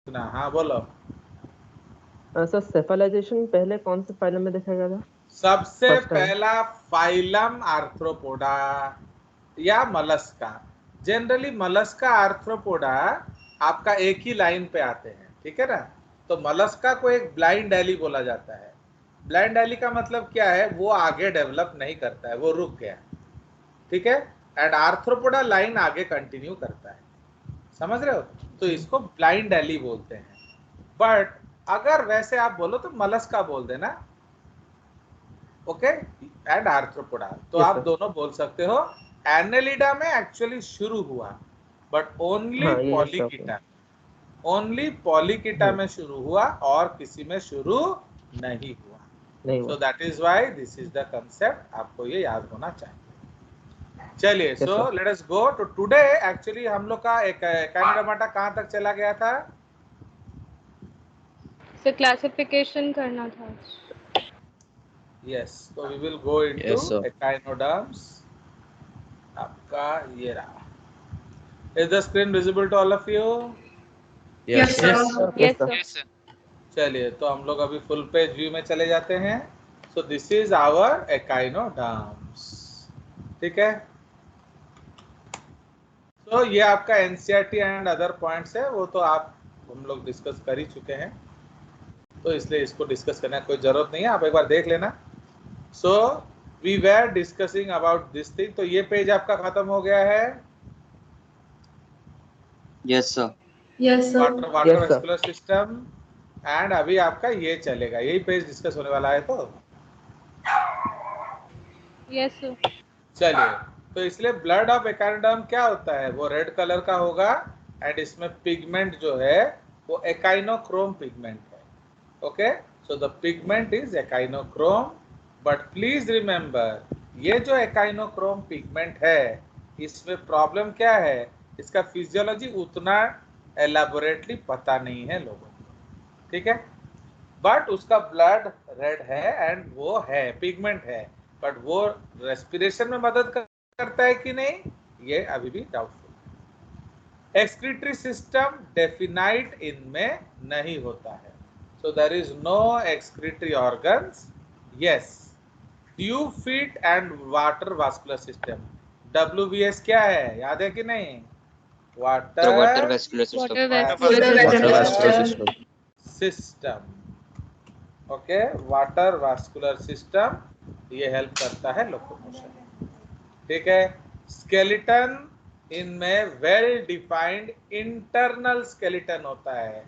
ना, हाँ बोलो। सर सेफलाइजेशन पहले कौन से फाइलम में देखा गया था? सबसे First time. पहला फाइलम आर्थ्रोपोडा या मलस्का। जनरली मलस्का आर्थ्रोपोडा आपका एक ही लाइन पे आते हैं, ठीक है ना। तो मलस्का को एक ब्लाइंड एली बोला जाता है। ब्लाइंड एली का मतलब क्या है, वो आगे डेवलप नहीं करता है, वो रुक गया, ठीक है। एंड आर्थ्रोपोडा लाइन आगे कंटिन्यू करता है, समझ रहे हो। तो इसको ब्लाइंड एली बोलते हैं। बट अगर वैसे आप बोलो तो मलस्का बोल देना, ओके। एंड आर्थ्रोपोडा तो Yes आप sir. दोनों बोल सकते हो। एनेलिडा में एक्चुअली शुरू हुआ, बट ओनली हाँ ये okay. पॉलीकीटा, ओनली पॉलीकीटा हम्म, में शुरू हुआ और किसी में शुरू नहीं हुआ। नहीं सो हुआ। That is why this is the concept, आपको ये याद होना चाहिए। चलिए, Yes so sir. Let us go to today. Actually हम लोग का एक कैनडामाटा कहाँ तक चला गया था? सर क्लासिफिकेशन करना था। यस, तो we will go into Yes, sir. Echinoderms. आपका ये रहा। Is the screen visible to all of you? Yes, sir. Yes, sir. Yes sir. Yes, sir. चलिए, तो हम लोग अभी फुल पेज व्यू में चले जाते हैं। So this is our echinoderms, ठीक है। तो ये आपका एनसीईआरटी एंड अदर पॉइंट्स है, वो तो आप हम लोग डिस्कस कर ही चुके हैं, तो इसलिए इसको डिस्कस करने की कोई जरूरत नहीं है, आप एक बार देख लेना। So we were discussing about this thing. तो ये पेज आपका खत्म हो गया है, Yes, sir. Yes, sir. Water Yes sir. Vascular system. And अभी आपका ये चलेगा, यही पेज डिस्कस होने वाला है। तो यस सर। चलिए, तो इसलिए ब्लड ऑफ एकाइनोडर्म क्या होता है, वो रेड कलर का होगा। एंड इसमें पिगमेंट जो है वो एकाइनोक्रोम पिगमेंट है, okay. So the pigment is echinochrome. But please remember, ये जो एकाइनोक्रोम पिगमेंट है, इसमें प्रॉब्लम क्या है, इसका फिजियोलॉजी उतना एलाबोरेटली पता नहीं है लोगों को, ठीक है। बट उसका ब्लड रेड है एंड वो है पिगमेंट है, बट वो रेस्पिरेशन में मदद करता है कि नहीं, ये अभी भी डाउटफुल। एक्सक्रीटरी सिस्टम डेफिनाइट इनमें नहीं होता है, so there is no excretory organs. Yes, tube feet and water vascular system. WVS क्या है, याद है कि नहीं? The water water vascular system. Water Water vascular vascular system. system. System, okay. Water vascular system ये हेल्प करता है locomotion, ठीक है। स्केलेटन, इनमें वेल डिफाइंड इंटरनल स्केलेटन होता है।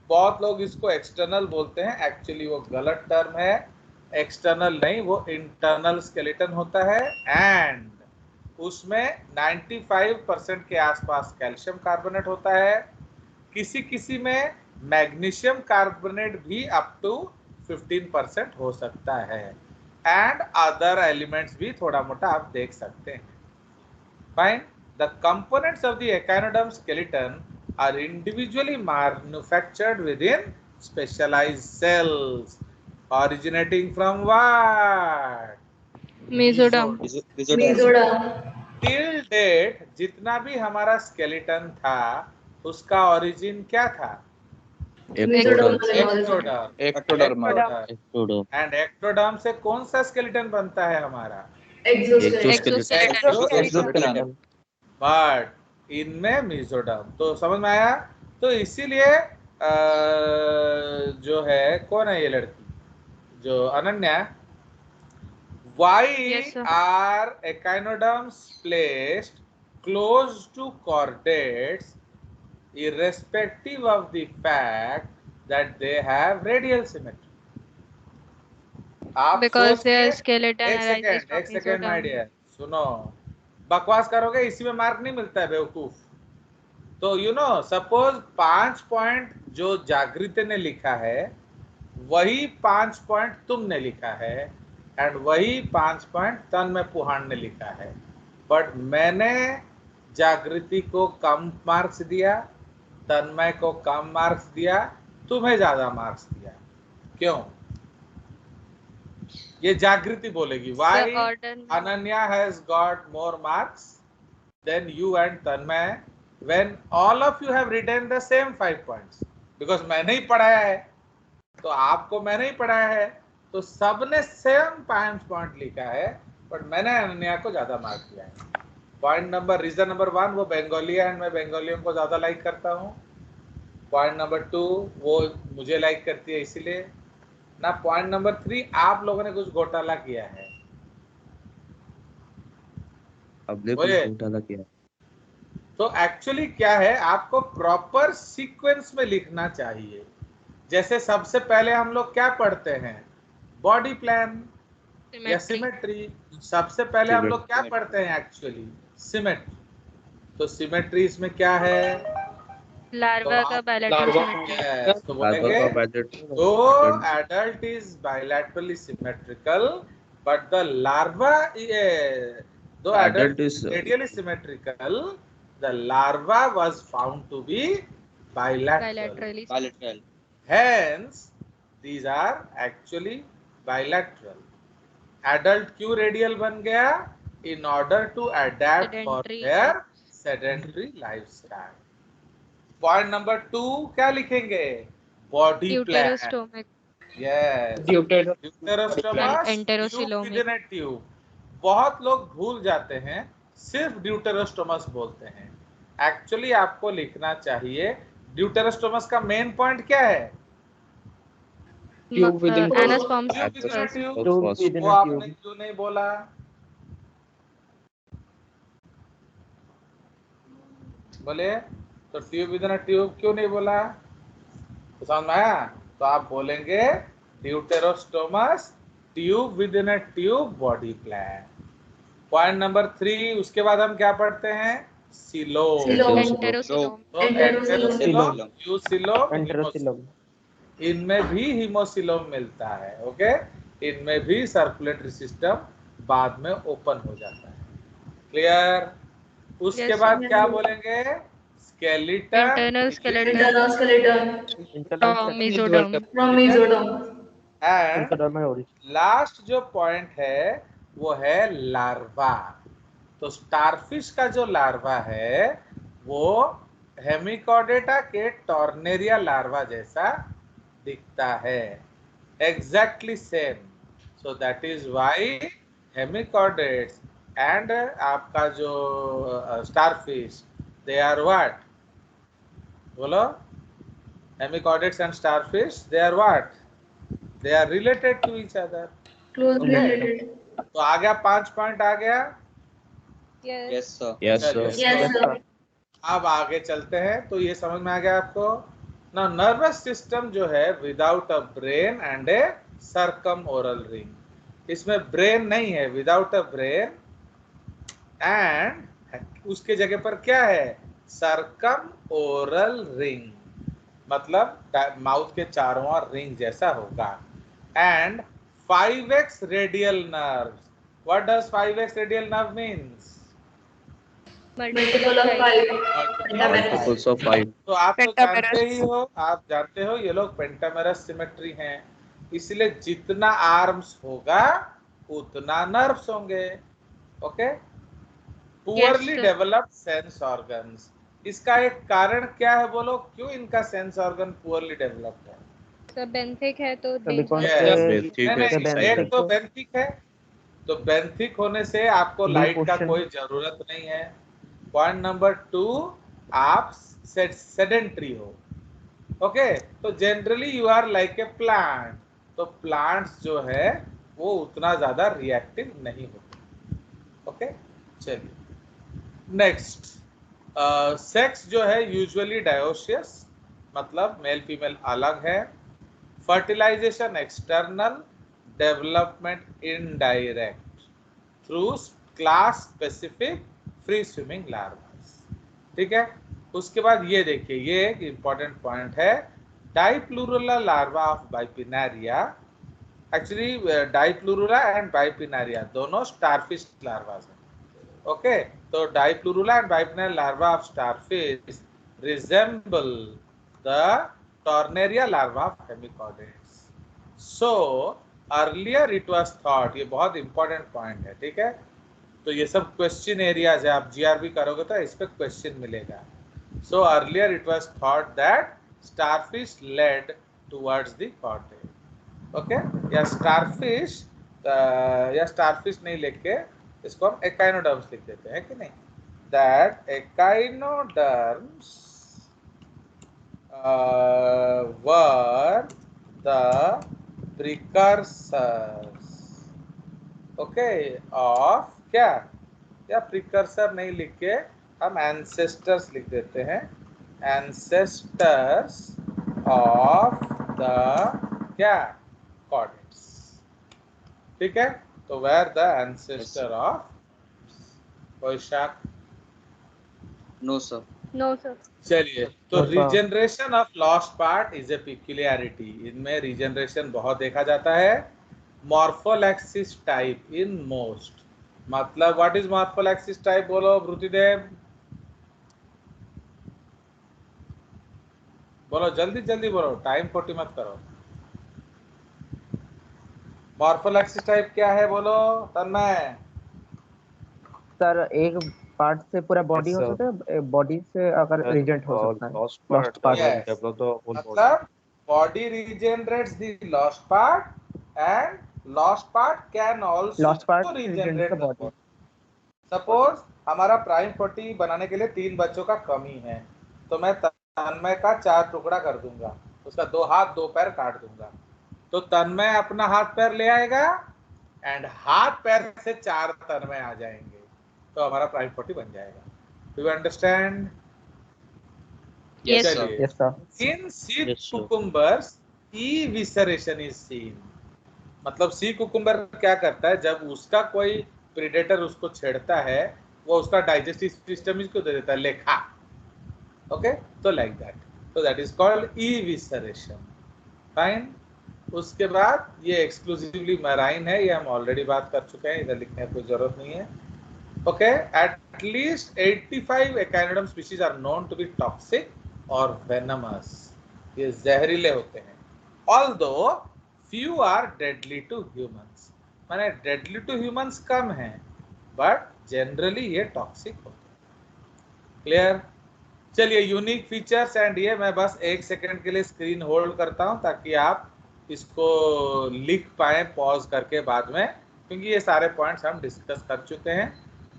बहुत लोग इसको एक्सटर्नल बोलते हैं, एक्चुअली वो गलत टर्म है। एक्सटर्नल नहीं, वो इंटरनल स्केलेटन होता है। एंड उसमें 95% के आसपास कैल्शियम कार्बोनेट होता है। किसी किसी में मैग्नीशियम कार्बोनेट भी अप टू 15% हो सकता है। एंड अदर एलिमेंट्स भी थोड़ा मोटा आप देख सकते हैं। Fine, the components of the echinoderm skeleton are individually manufactured within specialized cells originating from what? Mesoderm. Mesoderm. Till date जितना भी हमारा स्केलेटन था, उसका ओरिजिन क्या था? Mesoderm Ectoderm. was an origin. Ectoderm. Ectoderm. Ectoderm. Ectoderm. And ectoderm से कौन सा स्केलेटन बनता है हमारा? Exoskeleton. एक्सोस्केलेटन। Exoskeleton. बट इनमें मेसोडर्म, तो समझ में आया। तो इसीलिए जो है, कौन है ये लड़की, जो Ananya, why Yes, sir. are echinoderms placed close to chordates irrespective of the fact that they have radial symmetry? आप Because सोच their के, skeleton एक arises from second my mesoderm. Dear, सुनो। बकवास करोगे इसी में मार्क नहीं मिलता है बेवकूफ। तो यू नो, सपोज 5 पॉइंट जो जागृति ने लिखा है, वही 5 पॉइंट तुमने लिखा है, एंड वही 5 पॉइंट तन्मय पुहान ने लिखा है। बट मैंने जागृति को कम मार्क्स दिया, तन्मय को कम मार्क्स दिया, तुम्हें ज्यादा मार्क्स दिया। क्यों? ये जागृति बोलेगी व्हाई The order में- Ananya has got more marks than you and Tanmay, when all of you have written the same 5 points. Because मैंने ही पढ़ाया है, तो आपको मैंने ही पढ़ाया है, तो सबने सेम 5 पॉइंट लिखा है, बट मैंने अनन्या को ज्यादा मार्क दिया है। पॉइंट नंबर, रीजन नंबर 1 वो बंगाली है, मैं बंगालियों को ज्यादा लाइक करता हूँ। पॉइंट नंबर 2 वो मुझे लाइक करती है इसीलिए ना। पॉइंट नंबर 3 आप लोगों ने कुछ घोटाला किया है। हमने कुछ घोटाला किया। तो एक्चुअली क्या है, आपको प्रॉपर सीक्वेंस में लिखना चाहिए। जैसे सबसे पहले हम लोग क्या पढ़ते हैं, बॉडी प्लान या सिमेट्री। सबसे पहले हम लोग क्या पढ़ते हैं एक्चुअली, सिमेट्री। तो सिमेट्री इसमें क्या है, लार्वा का बायलैटरल सिमेट्री। तो बोलेंगे the adult is bilaterally symmetrical but the larva, the adult is radially symmetrical, the larva was found to be bilateral. Hence these are actually bilateral. Adult क्यों radial बन गया, in order to adapt for their sedentary lifestyle. Point number 2 क्या लिखेंगे, body plan. Yes, ड्यूटेरोस्टोमस, एंटेरोसिलोम। बहुत लोग भूल जाते हैं, सिर्फ ड्यूटेरोस्टोमस बोलते हैं। एक्चुअली आपको लिखना चाहिए ड्यूटेरोस्टोमस का मेन पॉइंट क्या है, tube with in anus forms tube. वो आपने क्यों नहीं बोला, बोले तो ट्यूब विद इन ट्यूब क्यों नहीं बोला, तो समझ में आया। तो आप बोलेंगे deuterostomes, tube within tube, body plan. Point number 3, उसके बाद हम क्या पढ़ते हैं, सिलोम। इनमें भी हीमोसिलोम मिलता है। ओके, इनमें भी सर्कुलेटरी सिस्टम बाद में ओपन हो जाता है। क्लियर। उसके बाद क्या बोलेंगे, skeleton, internal skeleton from mesoderm. And last जो पॉइंट है वो है लार्वा। तो स्टारफिश का जो लार्वा है वो हेमिकॉर्डेटा के टॉर्नेरिया लार्वा जैसा दिखता है, exactly same. So that is why hemichordates and आपका जो स्टारफिश, दे आर व्हाट, बोलो, hemichordates and starfish, they are what, they are related to each other. Closely related. तो आ गया, 5 पॉइंट आ गया। Yes sir. Yes sir. अब आगे चलते हैं। तो ये समझ में आ गया आपको ना। नर्वस सिस्टम जो है without a brain and A circum oral ring, इसमें ब्रेन नहीं है, विदाउट अ ब्रेन एंड उसके जगह पर क्या है, सर्कम ओरल रिंग, मतलब माउथ के चारों ओर रिंग जैसा होगा। And 5x radial nerves. What does 5x radial nerve means? Multiple of 5। Multiples of 5। तो आप तो जानते ही हो, आप जानते हो ये लोग पेंटामेरस सिमेट्री हैं, इसलिए जितना आर्म्स होगा उतना नर्व्स होंगे। Okay, poorly developed sense organs, इसका एक कारण क्या है, बोलो, क्यों इनका सेंस ऑर्गन पुअरली डेवलप्ड है। सब बेंथिक है तो एक तो बेंथिक है, तो बेंथिक होने से आपको लाइट का कोई जरूरत नहीं है। पॉइंट नंबर 2, आप सेडेंट्री हो। ओके, तो generally you are like a plant, तो प्लांट्स जो है वो उतना ज्यादा रिएक्टिव नहीं होते। ओके, चलिए नेक्स्ट। सेक्स जो है यूजुअली डायोशियस, मतलब मेल फीमेल अलग है। Fertilization external, development indirect through class specific free swimming larvas. ठीक है, उसके बाद ये देखिए, ये एक इंपॉर्टेंट पॉइंट है, dipleurula larva of bipinnaria. Actually dipleurula and bipinnaria दोनों स्टारफिश लार्वास हैं। ओके, तो dipleurula and bipinnaria larva of starfish resemble the tornaria larva of hemichordates. So earlier it was thought, ये बहुत इंपॉर्टेंट पॉइंट है। ठीक है, तो ये सब क्वेश्चन एरियाज है, आप जीआरबी करोगे तो इस पे क्वेश्चन मिलेगा। सो earlier it was thought that starfish led towards the cottage. Okay, या स्टारफिश, या स्टारफिश नहीं लेके इसको हम एकाइनोडर्म्स लिख देते हैं कि नहीं, that echinoderms were the precursors, okay, of क्या, या प्रिकर्सर नहीं लिख के हम एंसेस्टर्स लिख देते हैं, एंसेस्टर्स ऑफ द क्या, कॉर्डेट्स। ठीक है, तो वेर द एंसेस्टर ऑफ, कोई शक? No, sir. No sir. चलिए, तो No, sir. Regeneration of lost part is a peculiarity, इनमें रीजनरेशन बहुत देखा जाता है। मॉर्फोलैक्सिस टाइप इन मोस्ट, मतलब व्हाट इज मॉर्फोलैक्सिस टाइप, बोलो भ्रुतिदेव, बोलो जल्दी जल्दी बोलो, टाइम खोटी मत करो। मॉर्फोलैक्सिस टाइप क्या है, बोलो तन्मय। सर एक पार्ट से पूरा बॉडी Yes, हो sir. सकता है, बॉडी से अगर रिजेंट हो सकता है, Lost lost part part. Yes. develop the whole body. मतलब body regenerates the lost part and lost part can also Lost part regenerate regenerates the the body. body. Suppose हमारा prime 40 बनाने के लिए 3 बच्चों का कमी है, तो मैं तन्मय का 4 टुकड़ा कर दूंगा, उसका 2 हाथ 2 पैर काट दूंगा, तो तन्मय अपना हाथ पैर ले आएगा एंड हाथ पैर से 4 तन्मय आ जाएंगे, तो हमारा प्राइम 40 बन जाएगा। Do you understand? Yes, Yes, sir. चलिए, Yes, sir. In sea Yes, sir. Cucumbers evisceration is seen, मतलब सी कुकुम्बर क्या करता है, जब उसका कोई प्रीडेटर उसको छेड़ता है, वो उसका डाइजेस्टिव सिस्टम इसको दे देता है लेखा, ओके, तो लाइक दैट, तो दैट इज कॉल्ड इविसरेशन, फाइन। उसके बाद ये एक्सक्लूसिवली मैराइन है, ये हम ऑलरेडी बात कर चुके हैं, इधर लिखने की कोई जरूरत नहीं है, okay. At least 85 echinoderm species are known to be toxic और वेनमस, ये जहरीले होते हैं, although few are deadly to humans, माने डेडली टू ह्यूमंस कम है, बट जनरली ये टॉक्सिक होते हैं। क्लियर? चलिए, यूनिक फीचर्स एंड ये मैं बस 1 सेकंड के लिए स्क्रीन होल्ड करता हूं ताकि आप इसको लिख पाए पॉज करके बाद में, क्योंकि ये सारे पॉइंट्स हम डिस्कस कर चुके हैं।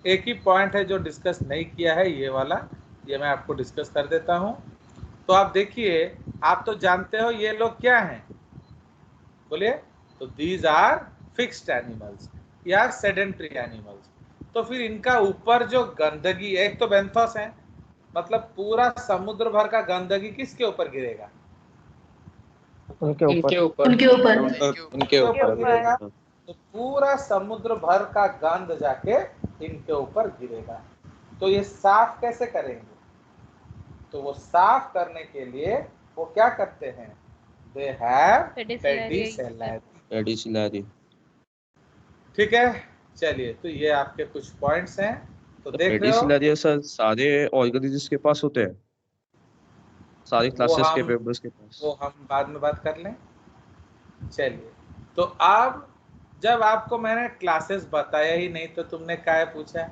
एक ही पॉइंट है जो डिस्कस नहीं किया है, ये वाला, ये मैं आपको डिस्कस कर देता हूं। तो आप देखिए, आप तो जानते हो ये लोग क्या हैं, बोलिए। तो दीज आर फिक्स्ड एनिमल्स या सेडेंटरी एनिमल्स। तो फिर इनका ऊपर जो गंदगी, एक तो बेंथोस है, मतलब पूरा समुद्र भर का गंदगी किसके ऊपर गिरेगा? उनके ऊपर उनके ऊपर उनके ऊपर गिरेगा, तो पूरा समुद्र भर का गंद जाके इनके ऊपर गिरेगा। तो ये साफ कैसे करेंगे? तो वो साफ करने के लिए वो क्या करते हैं, दे हैव पेडिसिलरी। ठीक है, चलिए, तो ये आपके कुछ पॉइंट्स हैं, तो देख रहे हो। पेडिसिलरी सर सारे ऑर्गेनिजम्स के पास होते हैं, सारी क्लासेस के हम- मेंबर्स के पास। वो हम बाद में बात कर लें। चलिए, तो अब जब आपको मैंने क्लासेस बताया ही नहीं तो तुमने क्या पूछा?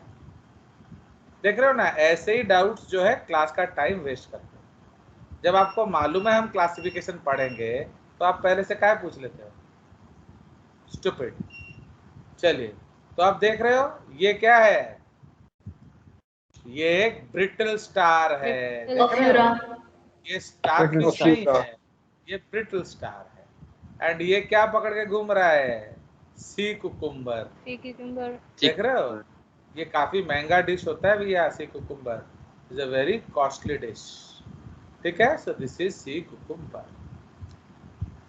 देख रहे हो ना, ऐसे ही डाउट्स जो है क्लास का टाइम वेस्ट करते हैं। जब आपको मालूम है हम क्लासिफिकेशन पढ़ेंगे तो आप पहले से क्या पूछ लेते हो? स्टूपिड। चलिए, तो आप देख रहे हो ये क्या है, ये एक ब्रिटल स्टार है, देख रहे हो? ये स्टार फिश नहीं है, ये ब्रिटल स्टार है। एंड ये क्या पकड़ के घूम रहा है? Sea cucumber. देख रहे हो, ये काफी महंगा डिश होता है भैया, sea cucumber is a very costly dish, ठीक है। सो दिस इज सी कुकुम्बर।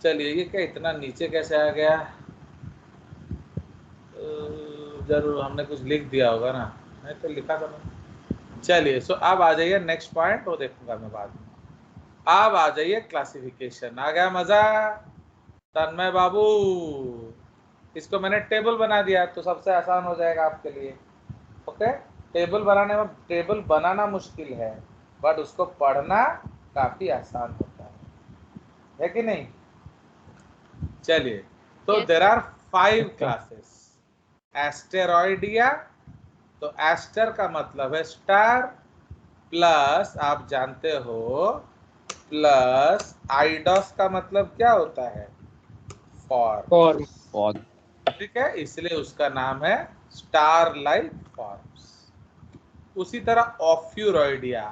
चलिए, ये क्या इतना नीचे कैसे आ गया? जरूर हमने कुछ लिख दिया होगा ना, नहीं तो लिखा था मैंने। चलिए, सो अब आ जाइए नेक्स्ट पॉइंट, वो देखूंगा मैं बाद में। अब आ जाइए क्लासिफिकेशन। आ गया मजा? तन्मय बाबू, इसको मैंने टेबल बना दिया तो सबसे आसान हो जाएगा आपके लिए, ओके। टेबल बनाना मुश्किल है, बट उसको पढ़ना काफी आसान होता है कि नहीं? चलिए, तो देर आर 5 क्लासेस। एस्टेरॉइडिया, तो एस्टर का मतलब है स्टार, प्लस आप जानते हो प्लस आइडोस का मतलब क्या होता है? फॉर्म। फॉर्म। और ठीक है, इसलिए उसका नाम है स्टार लाइक फॉर्म्स। उसी तरह ऑफ्यूरॉइडिया,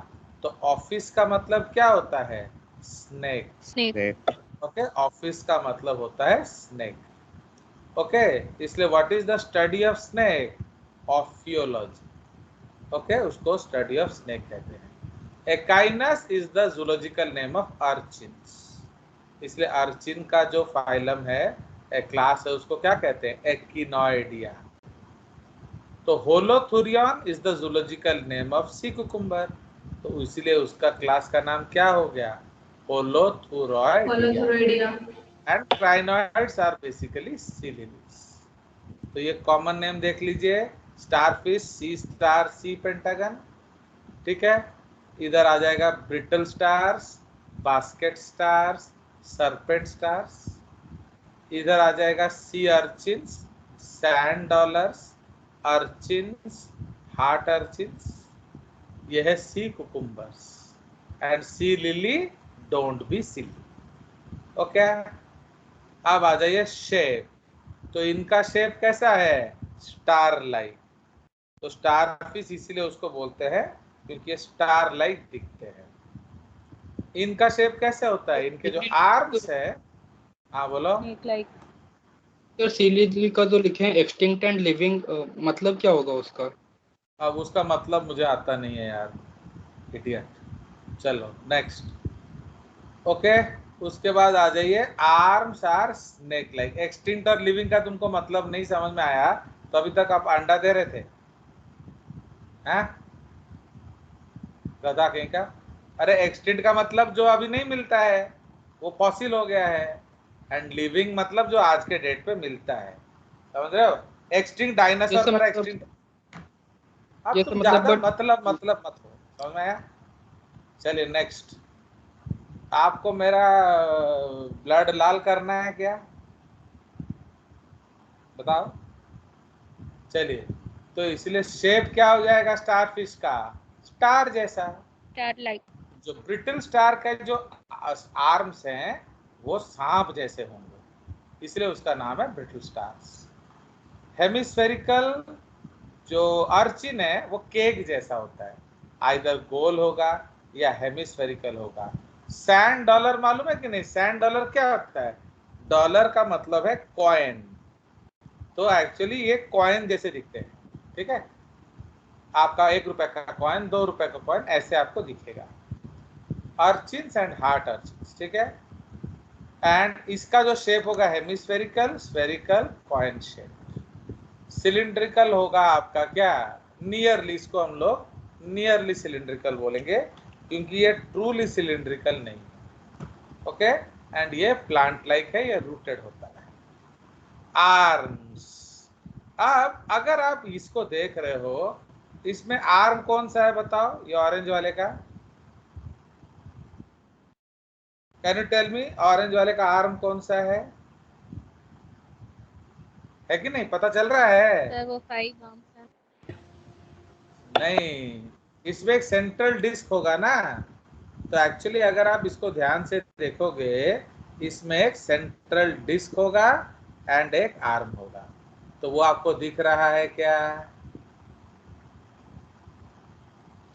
तो ऑफिस का मतलब क्या होता है? स्नेक। स्नेक। ओके, ऑफिस का मतलब होता है स्नेक। ओके, इसलिए what is the study of snake? Ophiology. Okay, उसको स्टडी ऑफ स्नेक कहते हैं। Echinus is the zoological name of urchins, इसलिए अर्चिन का जो फाइलम है, एक क्लास है, उसको क्या कहते हैं? एक्टिनोइडिया। तो holothurian is the zoological name of sea cucumber, तो इसलिए उसका क्लास का नाम क्या हो गया? Holothuroidea. Holothuridia. And crinoids are basically sea lilies. तो ये कॉमन नेम देख लीजिए, starfish, sea star, sea pentagon. ठीक है, इधर आ जाएगा brittle stars, basket stars, serpent stars. इधर आ जाएगा sea urchins, sand dollars, urchins, heart urchins. यह है sea cucumbers. And sea lily, don't be silly. Okay, अब आ जाइए शेप। तो इनका शेप कैसा है? Star like. तो स्टार फिश इसीलिए उसको बोलते हैं क्योंकि ये स्टार लाइक दिखते हैं। इनका शेप कैसे होता है? इनके जो आर्म्स है, हाँ बोलो। Snake like. सर सीरीज का जो लिखे हैं एक्सटिंक्ट एंड लिविंग, मतलब क्या होगा उसका? अब उसका मतलब मुझे आता नहीं है यार, इडियट। चलो नेक्स्ट। ओके, उसके बाद आ जाइए arms are snake like. Extinct और लिविंग का तुमको मतलब नहीं समझ में आया तो अभी तक आप अंडा दे रहे थे, हैं? गधा कहीं का। अरे एक्सटिंक्ट का मतलब जो अभी नहीं मिलता है, वो फॉसिल हो गया है। एंड लिविंग मतलब जो आज के डेट पे मिलता है, समझ रहे हो? एक्सटिंक्ट डायनासोर पर एक्सटिंक्ट। अब ये तुम तो ज्यादा मतलब मतलब मत हो, समझ में आया? चलिए नेक्स्ट। आपको मेरा ब्लड लाल करना है क्या? बताओ। चलिए, तो इसलिए शेप क्या हो जाएगा स्टार फिश का? स्टार जैसा। Star like. जो ब्रिटल स्टार का जो आर्म्स हैं वो सांप जैसे होंगे, इसलिए उसका नाम है ब्रिटल स्टार्स। हेमिस्फेरिकल जो अर्चिन है वो केक जैसा होता है, आइदर गोल होगा या हेमिस्फेरिकल होगा। सैंड डॉलर मालूम है कि नहीं? सैंड डॉलर क्या होता है? डॉलर का मतलब है कॉइन, तो एक्चुअली ये कॉइन जैसे दिखते हैं। ठीक है, आपका 1 रुपए का कॉइन, 2 रुपए का कॉइन ऐसे आपको दिखेगा। अर्चिन्स एंड हार्ट अर्चिन्स, ठीक है। एंड इसका जो शेप होगा hemispherical, spherical, coin shape. Cylindrical होगा आपका क्या? नियरली, इसको हम लोग नियरली सिलिंड्रिकल बोलेंगे क्योंकि ये ट्रूली सिलिंड्रिकल नहीं है। ओके, एंड ये प्लांट लाइक है, ये रूटेड होता है। आर्म्स। अब अगर आप इसको देख रहे हो, इसमें आर्म कौन सा है बताओ? ये ऑरेंज वाले का। Can you tell me, orange वाले का आर्म कौन सा है कि नहीं? पता चल रहा है? सर वो 5 आर्म्स है। नहीं, इसमें एक सेंट्रल डिस्क होगा ना। तो एक्चुअली अगर आप इसको ध्यान से देखोगे, इसमें एक सेंट्रल डिस्क होगा एंड एक आर्म होगा। तो वो आपको दिख रहा है क्या?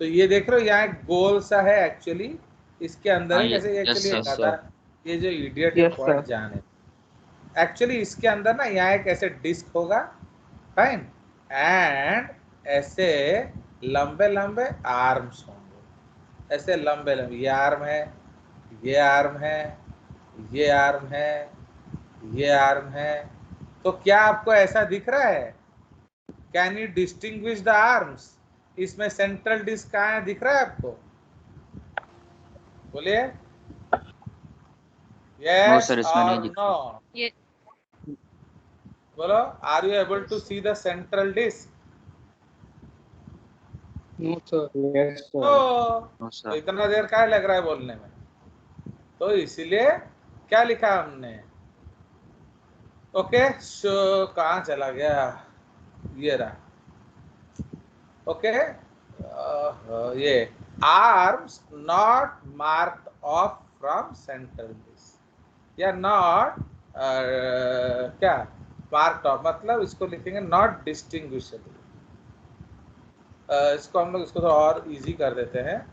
तो ये देख रहे हो, यहाँ एक गोल सा है एक्चुअली, इसके अंदर हाँ एक ये ऐसे यस एक्चुअली सर। yes, गधा, ये जो इडियट है Yes, पॉइंट sir. जाने। एक्चुअली इसके अंदर ना यहाँ एक ऐसे डिस्क होगा, फाइन, एंड ऐसे लंबे लंबे आर्म्स होंगे, ऐसे लंबे लंबे। ये आर्म है, ये आर्म है, ये आर्म है, ये आर्म है। तो क्या आपको ऐसा दिख रहा है? Can you distinguish the arms? इसमें सेंट्रल डिस्क कहाँ है, दिख रहा है आपको? बोलिए नो यस सर, इसमें नहीं और दिख नो। ये बोलो, are you able to see the central disc? No sir. Yes, sir. No तो सर। इतना देर क्या लग रहा है बोलने में? तो इसीलिए क्या लिखा हमने? ओके, सो कहाँ चला गया? ये रहा। ओके, ये arms not mark off from central disc या नॉट क्या पार्ट ऑफ, मतलब इसको लिखेंगे नॉट डिस्टिंग्विशेबल। इसको हम लोग इसको थोड़ा और इजी कर देते हैं,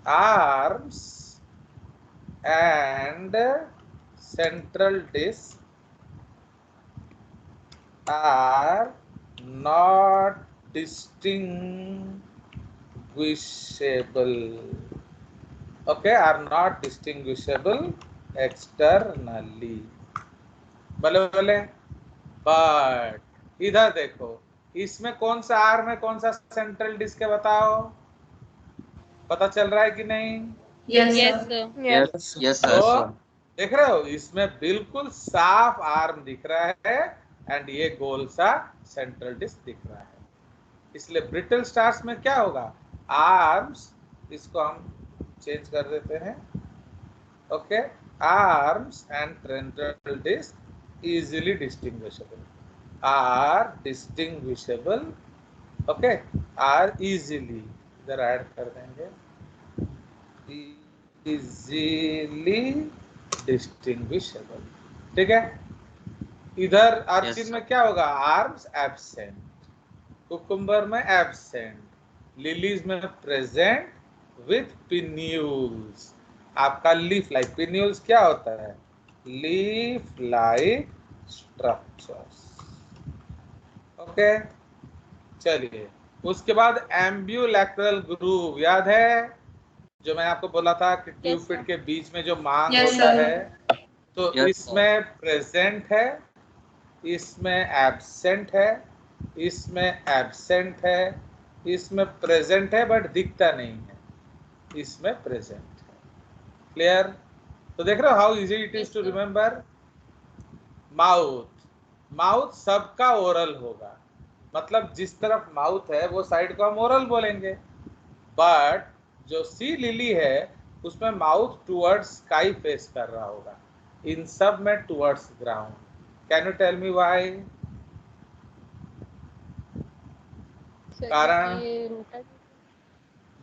arms and central disc are not distinguishable, okay, are not distinguishable externally, बोले बोले। बट इधर देखो, इसमें कौन सा आर्म है, कौन सा सेंट्रल डिस्क है, बताओ, पता चल रहा है कि नहीं? Yes, Yes, sir. sir. Yes, yes, sir. तो देख रहे हो, इसमें बिल्कुल साफ आर्म दिख रहा है एंड ये गोल सा सेंट्रल डिस्क दिख रहा है। इसलिए ब्रिटल स्टार्स में क्या होगा, आर्म्स, इसको हम चेंज कर देते हैं, okay, arms and central disc easily distinguishable, are distinguishable, okay, are easily, इधर ऐड कर देंगे, इजीली डिस्टिंग्विशेबल, ठीक है। इधर अर्चिन Yes, में क्या होगा, आर्म्स एब्सेंट, कुकुम्बर में एब्सेंट, लिलीज में प्रेजेंट विथ पिन्यूल्स। आपका लीफ लाइक, पिन्यूल्स क्या होता है, लीफ लाइक स्ट्रक्चर्स, ओके। चलिए, उसके बाद एम्ब्यूलैक्टरल ग्रूव याद है, जो मैंने आपको बोला था कि ट्यूबिट के बीच में जो मांग Yes, होता sir. है, तो Yes, इसमें प्रेजेंट है, इसमें एब्सेंट है, इसमें एब्सेंट है, इसमें प्रेजेंट है बट दिखता नहीं है, इसमें प्रेजेंट है। क्लियर? तो देख रहे हो how easy it is to remember. Mouth, mouth सबका ओरल होगा, मतलब जिस तरफ माउथ है वो साइड को हम ओरल बोलेंगे, बट जो सी लिली है उसमें माउथ टुवर्ड्स स्काई फेस कर रहा होगा, इन सब में towards ground. Can you tell me why? Sir, कारण? ये rooted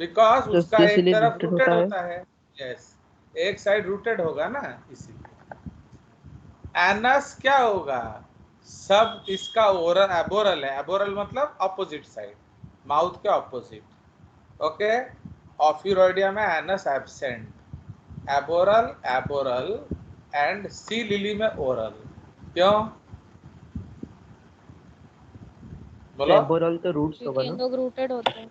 बिकॉज तो उसका एक इसीलिए तरफ rooted रूटेड होता है। होता है, यस, एक साइड रूटेड होगा ना, इसीलिए। एनस क्या होगा, सब इसका ओरल एबोरल है, एबोरल मतलब अपोजिट साइड, माउथ के अपोजिट, ओके। ऑफियोइडिया में anus absent, aboral aboral end sea lily में ओरल। क्यों बोलो? एबोरल तो रूट्स होगा क्योंकि इन ना। लोग rooted होते हैं।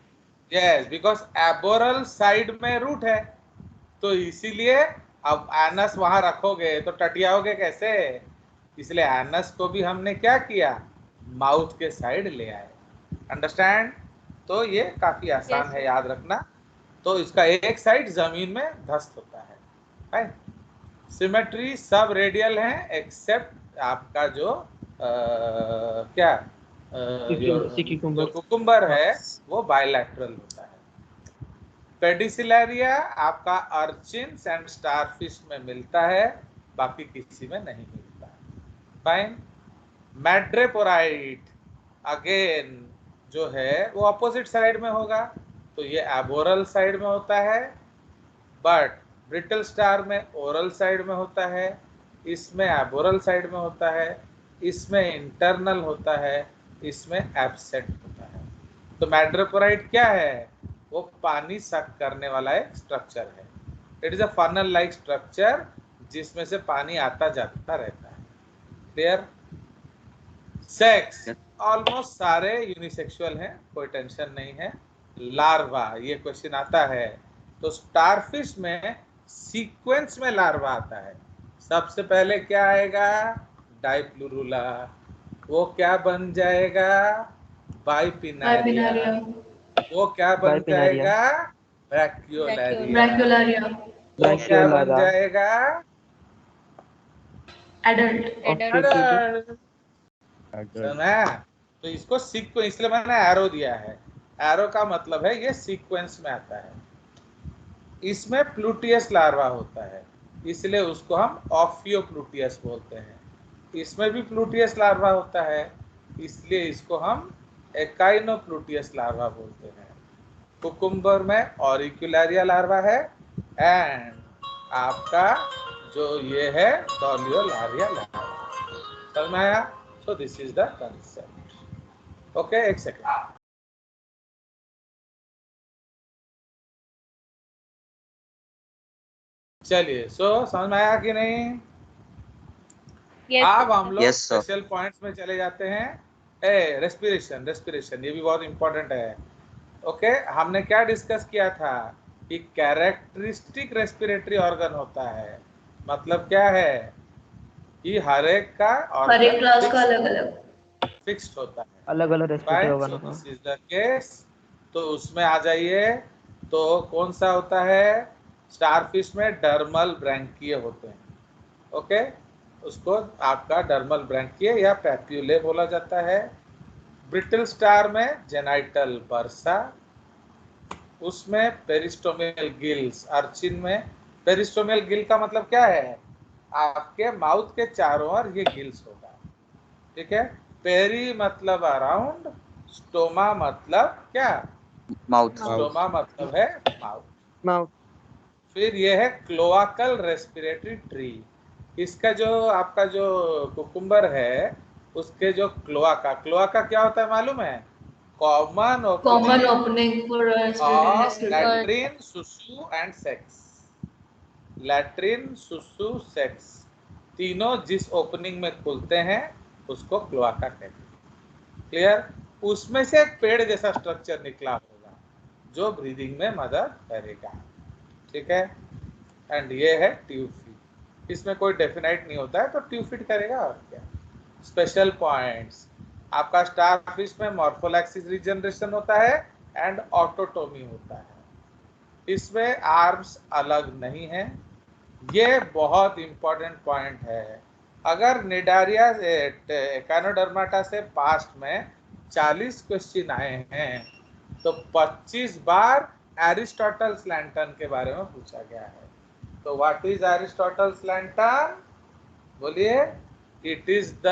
यस, बिकॉज एबोरल साइड में रूट है, तो इसीलिए अब एनस वहां रखोगे तो टटियाओगे कैसे, इसलिए एनस को भी हमने क्या किया, माउथ के साइड ले आए। अंडरस्टैंड? तो ये काफी आसान Yes, है sir. याद रखना। तो इसका एक साइड जमीन में धस्त होता है, राइट। सिमेट्री सब रेडियल है एक्सेप्ट आपका जो क्या जो कुकुम्बर है वो बायलैटरल होता है। पेडिसिलेरिया आपका अर्चिन्स एंड स्टारफिश में मिलता है, बाकी किसी में नहीं मिलता। फाइन। मैड्रेपोराइट अगेन जो है वो अपोजिट साइड में होगा, तो ये एबोरल साइड में होता है, बट ब्रिटल स्टार में ओरल साइड में होता है, इसमें एबोरल साइड में होता है, इसमें इंटरनल होता है, इसमें एब्सेंट होता है। तो मैड्रेपोराइट क्या है, वो पानी सक करने वाला एक स्ट्रक्चर है। It is a funnel like structure जिसमें से पानी आता जाता रहता है। क्लियर? सेक्स ऑलमोस्ट सारे यूनिसेक्सुअल हैं, कोई टेंशन नहीं है। लार्वा, ये क्वेश्चन आता है, तो स्टारफिश में सीक्वेंस में लार्वा आता है। सबसे पहले क्या आएगा, डाइप्लुरुला, वो क्या बन जाएगा, बाइपिनारिया, Bipinaria. वो क्या बन बाइपिनारिया। जाएगा, ब्रैक्योलारिया, Brachularia. वो क्या बन ब्रैक्योलारा। जाएगा, Adult. ऑक्सीट्यूटेड। सुना? तो इसको सीक्वेंस, इसलिए मैंने एरो दिया है, एरो का मतलब है ये सीक्वेंस में आता है। इसमें प्लूटियस लार्वा होता है, इसलिए उसको हम ऑफियोप्लूटियस बोलते हैं। इसमें भी प्लूटियस लार्वा होता है, इसलिए इसको हम एकाइनोप्लूटियस लार्वा बोलते हैं। कुकुम्बर में ऑरिक्युलरिया लार्वा है, एंड आपका जो ये है डॉलियोलारिया लार्वा। समझ में आया? सो this is the concept. Okay, एक सेकेंड। चलिए, समझ में आया कि नहीं? Yes, अब हम लोग Yes, sir. स्पेशल पॉइंट्स में चले जाते हैं। रेस्पिरेशन ये भी बहुत इंपॉर्टेंट है। ओके, हमने क्या डिस्कस किया था कि कैरेक्टरिस्टिक रेस्पिरेटरी ऑर्गन होता है। मतलब क्या है कि हर एक का हर एक क्लास का अलग अलग फिक्स्ड होता है। अलग अलग रेस्पिरेटरी Fine, ऑर्गन so होगा। this is the case। तो उसमें आ जाइए, तो कौन सा होता है? स्टारफिश में डर्मल ब्रैंकिए होते हैं। ओके, उसको आपका डर्मल ब्रैंकिए या पैप्यूले बोला जाता है। ब्रिटल स्टार में जेनाइटल बर्सा, उसमें पेरिस्टोमियल गिल्स। अर्चिन में पेरिस्टोमियल गिल का मतलब क्या है? आपके माउथ के चारों ओर ये गिल्स होगा। ठीक है, पेरी मतलब अराउंड, स्टोमा मतलब क्या? Mouth. स्टोमा मतलब है माउथ। माउथ। फिर ये है क्लोआकल रेस्पिरेटरी ट्री। इसका जो आपका जो कुकुम्बर है, उसके जो क्लोआका क्या होता है मालूम है? कॉमन ओपनिंग फॉर लैट्रिन, सुसु एंड सेक्स। लैट्रिन, सुसु, सेक्स तीनों जिस ओपनिंग में खुलते हैं उसको क्लोआका कहते हैं। क्लियर? उसमें से एक पेड़ जैसा स्ट्रक्चर निकला होगा जो ब्रीदिंग में मदद करेगा। ठीक है, एंड ये है ट्यूब फीट। इसमें कोई डेफिनाइट नहीं होता है, तो ट्यूब फीट करेगा और क्या। स्पेशल पॉइंट्स, आपका स्टारफिश में मॉर्फोलैक्सिस रीजनरेशन होता है एंड ऑटोटोमी होता है। इसमें आर्म्स अलग नहीं है। ये बहुत इंपॉर्टेंट पॉइंट है। अगर निडारिया एकानोडर्माटा से पास्ट में 40 क्वेश्चन आए हैं तो 25 बार एरिस्टोटल्स लैंटर्न के बारे में पूछा गया है। तो व्हाट इज एरिस्टोटल्स लैंटर्न? बोलिए। It is the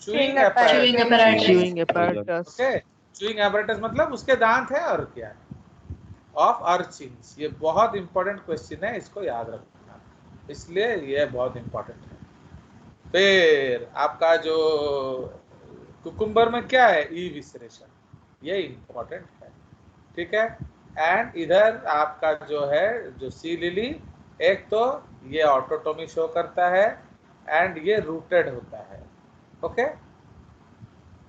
chewing apparatus। Chewing apparatus। Okay, chewing apparatus मतलब उसके दांत है और क्या, ऑफ अर्चिन्स। ये बहुत इंपॉर्टेंट क्वेश्चन है, इसको याद रखना, इसलिए ये बहुत इंपॉर्टेंट है। फिर आपका जो कुकुम्बर में क्या है? ई विसरेशन, ये इंपॉर्टेंट है। ठीक है, एंड इधर आपका जो है जो सी लिली, एक तो ये ऑटोटोमी शो करता है एंड ये रूटेड होता है। ओके,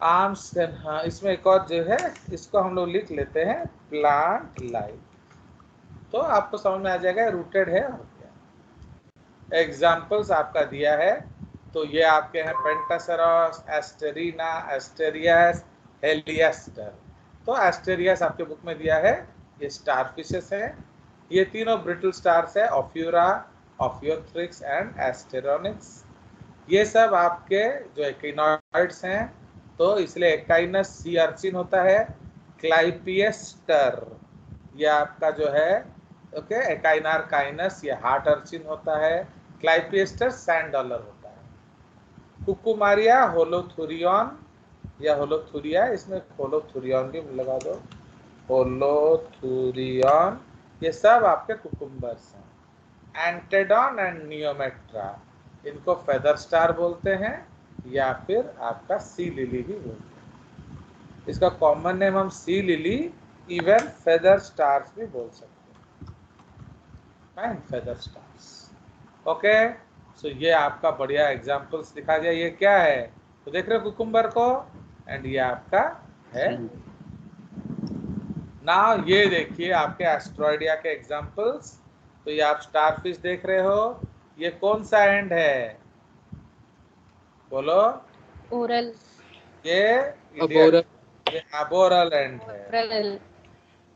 आर्म्स, हाँ, इसमें एक और जो है इसको हम लोग लिख लेते हैं प्लांट लाइफ, तो आपको समझ में आ जाएगा रूटेड है और क्या। एग्जाम्पल्स आपका दिया है, तो ये आपके हैं पेंटासेरॉस, एस्टेरिना, एस्टेरियस, हेलियस्टर। तो एस्टेरियस आपके बुक में दिया है, ये स्टारफिशेस है। ये तीनों ब्रिटल स्टार्स है, ऑफ्यूरा, ऑफ्योथ्रिक्स एंड एस्टेरोनिक्स। ये सब आपके जो एक्टिनॉइड्स हैं, तो इसलिए एकाइनस सी अर्चिन होता है। क्लाइपियस्टर ये आपका जो है ओके, एकाइनार काइनस ये हार्ट अर्चिन होता है। क्लाइपियस्टर सैंड डॉलर होता है। कुकुमारिया होलोथुरियन या होलोथुरिया, इसमें होलोथुरियन भी लगा दो, होलोथुरियन, ये सब आपके कुकुम्बर्स हैं। एंटेडॉन एंड नियोमेट्रा, इनको फेदर स्टार बोलते हैं या फिर आपका सी लिली भी बोलते हैं। इसका कॉमन नेम हम sea lily, even feather stars भी बोल सकते हैं। Feather stars. ओके, सो ये आपका बढ़िया एग्जांपल्स दिखा दिया। ये क्या है? तो देख रहे हो कुकुम्बर को, एंड ये आपका है। ना ये देखिए आपके एस्ट्रॉइडिया के एग्जांपल्स। तो ये आप स्टारफिश देख रहे हो, ये कौन सा एंड है? बोलो। oral, ये अबोरल। ये अबोरल एंड है। oral,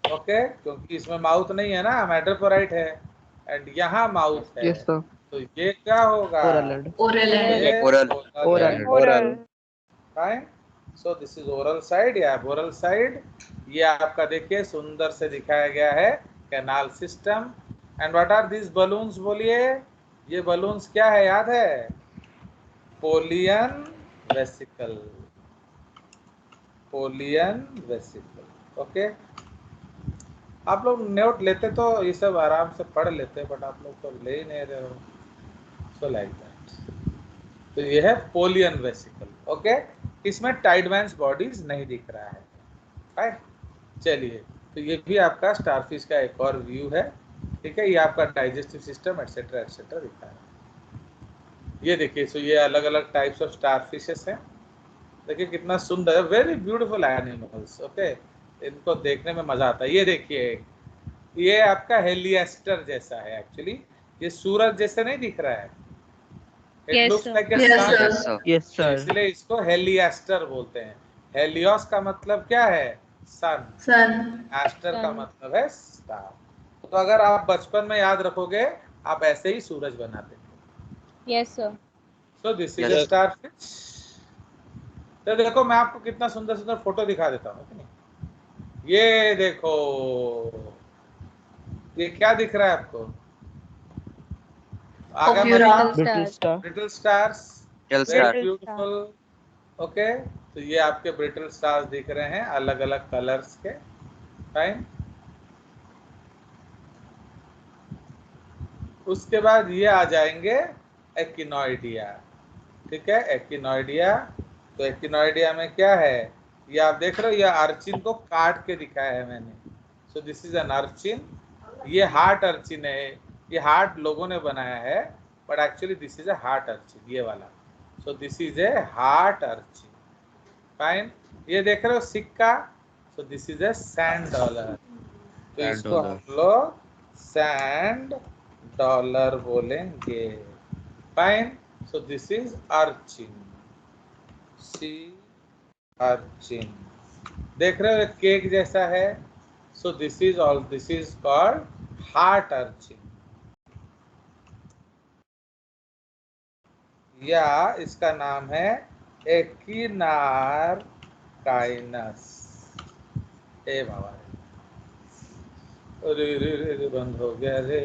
ओके, क्योंकि इसमें माउथ नहीं है ना, मैट्रोपोराइट है, एंड यहाँ माउथ है। Yes sir. तो ये क्या होगा? Oral and. ओरल एंड ये Oral. Oral. oral, fine. So this is oral side या बोरल साइड। ये आपका देखिए सुंदर से दिखाया गया है canal system. And what are this balloons? बोलिए, ये बलून्स क्या है? याद है? Polian vesicle, polian vesicle. Okay, आप लोग नोट लेते तो ये सब आराम से पढ़ लेते, बट आप लोग तो ले ही नहीं रहे हो। So like that. तो ये है पोलियन वेसिकल। ओके, इसमें टाइडमैन्स बॉडीज नहीं दिख रहा है। राइट, चलिए, तो ये भी आपका स्टारफिश का एक और व्यू है। ठीक है, ये आपका डाइजेस्टिव सिस्टम एटसेट्रा दिखा है। ये देखिए, सो ये अलग अलग टाइप्स ऑफ स्टारफिशेस हैं। देखिए कितना सुंदर है, वेरी ब्यूटीफुल एनिमल्स। ओके, इनको देखने में मजा आता है। ये देखिए, ये आपका हेलिएस्टर जैसा है एक्चुअली, ये सूरज जैसे नहीं दिख रहा है। It Yes, looks sir. Like a Yes, sun. sir. Yes, sir. Yes तो सर। इसलिए इसको हेलिएस्टर बोलते हैं। हेलियोस का मतलब क्या है? सन। Sun. एस्टर का Sun. मतलब है स्टार। तो अगर आप बचपन में याद रखोगे, आप ऐसे ही सूरज बनाते थे। Yes, sir. So this is Yes, a sir. Starfish. तो देखो, मैं आपको कितना सुंदर सुंदर फोटो दिखा देता हूँ कि नहीं। ये देखो, ये क्या दिख रहा है आपको? आगे Ophira. Little brittle stars. Star. Brittle stars, Tell very star. Brittle beautiful. Okay, तो ये आपके ब्रिटल स्टार्स दिख रहे हैं अलग अलग कलर्स के। फाइन। उसके बाद ये आ जाएंगे एक्टिनोइडिया। ठीक है, एक्टिनोइडिया। तो एक्टिनोइडिया में क्या है? ये आप देख रहे हो, ये अर्चिन को काट के दिखाया है मैंने। सो दिस इज एन अर्चिन। ये हार्ट अर्चिन है। ये हार्ट लोगों ने बनाया है, but actually this is a heart urchin, ये वाला। सो this is a heart urchin. Fine. ये देख रहे हो सिक्का, सो this is a sand dollar. तो सैंड इसको डॉलर। हम लोग सैंड डॉलर बोलेंगे। Fine. So this is urchin, sea urchin. देख रहे हो एक केक जैसा है। सो this is called heart urchin, या इसका नाम है एक्टिनार काइनस। ए बाबा, अरे रे रे रे, बंद हो गया रे।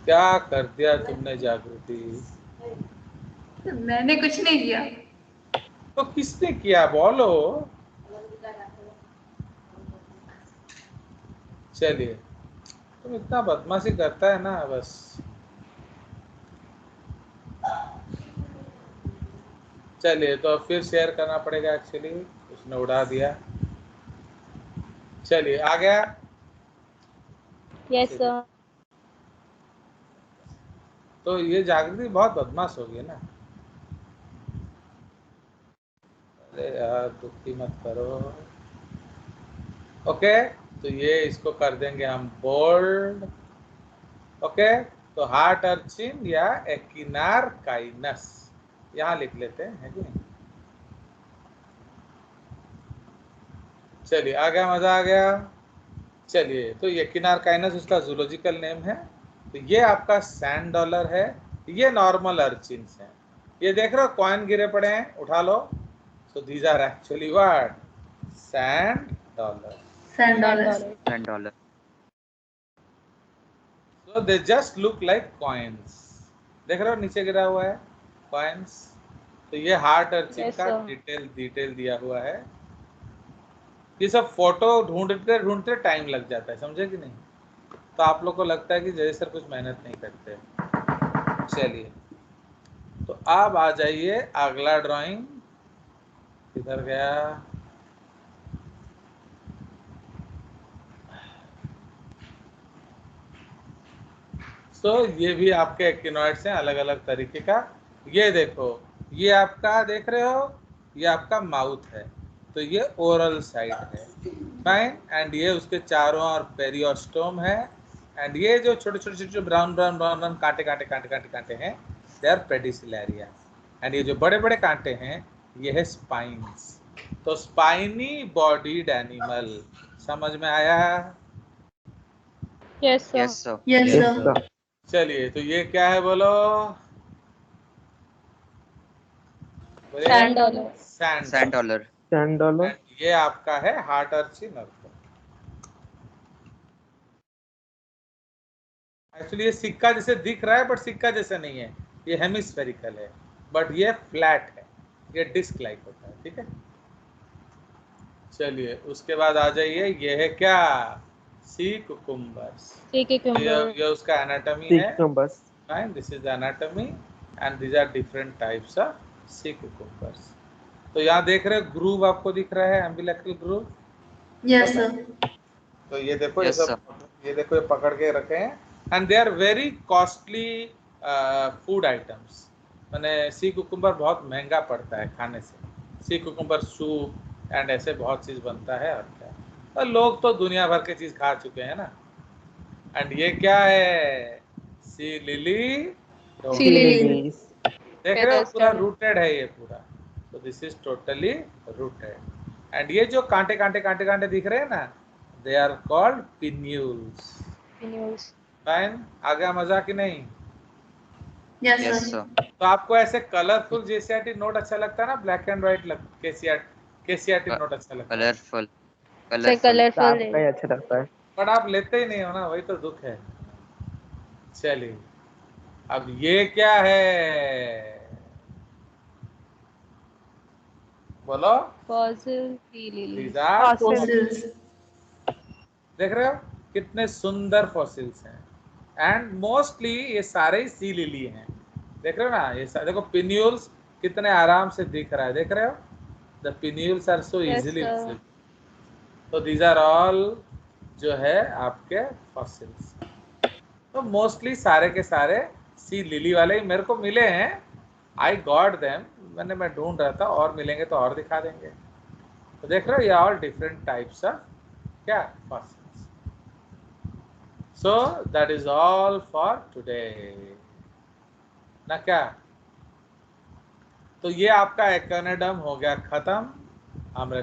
क्या कर दिया तुमने जागृति? मैंने कुछ नहीं किया। तो किसने किया बोलो? चलिए, तुम इतना बदमाशी करता है ना, बस। चलिए, तो अब फिर शेयर करना पड़ेगा एक्चुअली, उसने उड़ा दिया। चलिए, आ गया। Yes, sir. तो ये जागृति बहुत बदमाश हो गई ना। अरे यार, दुखी मत करो। ओके, तो ये इसको कर देंगे हम बोल्ड। ओके, तो हार्ट अर्चिन या एक्टिनार काइनस यहाँ लिख लेते हैं, है कि नहीं? चलिए, आ गया, मजा आ गया। चलिए, तो एक्टिनार काइनस उसका जूलॉजिकल नेम है। तो ये आपका सैंड डॉलर है, ये नॉर्मल अर्चिन्स हैं। ये देख रहे हो कॉइन गिरे पड़े हैं, उठा लो। So these are actually what? Sand dollar. Sand $10. dollars. $10. So they just look like coins. देख रहे हो नीचे गिरा हुआ है coins। तो ये हार्ट अर्चिन Yes, का sir. डिटेल दिया हुआ है। ये सब फोटो ढूंढते ढूंढते टाइम लग जाता है, समझे कि नहीं? तो आप लोग को लगता है कि जय सर कुछ मेहनत नहीं करते। चलिए, तो अब आ जाइए अगला ड्राइंग। किधर गया? तो ये भी आपके एक्टिनोइड्स हैं अलग अलग तरीके का। ये देखो, ये आपका देख रहे हो, ये आपका माउथ है, तो ये ओरल साइड है। फाइन। एंड ये उसके चारों ओर पेरियोस्टोम है। एंड ये जो छोटे छोटे छोटे ब्राउन ब्राउन ब्राउन ब्राउन कांटे कांटे कांटे कांटे कांटे हैं, दे आर पेडिसिलेरिया। एंड ये जो बड़े बड़े कांटे हैं, ये है स्पाइन्स। तो स्पाइनी बॉडीड एनिमल, समझ में आया? Yes, sir. Yes, sir. Yes, yes sir. Sir. चलिए, तो ये क्या है बोलो? $10. $10. $10 डॉलर। ये आपका है हार्ट अर्चिन। एक्चुअली ये सिक्का जैसे दिख रहा है, बट सिक्का जैसा नहीं है, ये हेमिस्फेरिकल है, बट ये फ्लैट है, ये डिस्क लाइक होता है। ठीक है, चलिए उसके बाद आ जाइए, ये है क्या, सी कुकुम्बर्स। सी cucumber. ये उसका एनाटॉमी सी है। cucumbers. Fine, this is the anatomy and these are different types of sea cucumbers. तो यहाँ देख रहे हो ग्रूव आपको दिख रहा है, एम्बिलिकल ग्रूव। Yes, sir. तो ये देखो, ये Yes, सब, ये देखो, ये पकड़ के रखे हैं and they are very costly food items. मैंने सी कुकुम्बर बहुत महंगा पड़ता है खाने से। सी कुकुम्बर सूप एंड ऐसे बहुत चीज़ बनता है। और क्या, और लोग तो दुनिया भर की चीज़ खा चुके हैं ना। एंड ये क्या है, sea lily. Sea lily. lilies. देख रहे हो Feathers पूरा down. रूटेड है ये पूरा। तो this is totally rooted. And ये जो कांटे कांटे कांटे कांटे दिख रहे हैं ना, they are called pinules. Pinules. Fine, आ गया मजा कि नहीं? Yes, Yes, sir. sir. तो आपको ऐसे कलरफुल जेसीआरटी नोट अच्छा लगता है ना, ब्लैक एंड व्हाइट केसीआरटी नोट अच्छा लगता है, Colorful. So Colorful. colorful. आपका ही अच्छा लगता है. बट आप लेते ही नहीं हो ना, वही तो दुख है। चलिए अब ये क्या है, बोलो। Fossil sea lilies. These are, Fossils. देख रहे हो कितने सुंदर फॉसिल्स हैं। एंड मोस्टली ये सारे ही सी लिली हैं। देख रहे हो ना, ये देखो पिन्यूल्स कितने आराम से दिख रहा है, देख रहे हो, the pinules are so Yes, easily sir. Visible. तो दीज आर ऑल जो है आपके फॉसिल्स। तो मोस्टली सारे के सारे सी लिली वाले ही मेरे को मिले हैं। आई गॉट देम, मैं ढूंढ रहा था, और मिलेंगे तो और दिखा देंगे। तो देख रहे हो, ये ऑल डिफरेंट टाइप्स ऑफ क्या fossils. So that is all for today ना क्या। तो ये आपका एकोनोडर्म हो गया खत्म। हम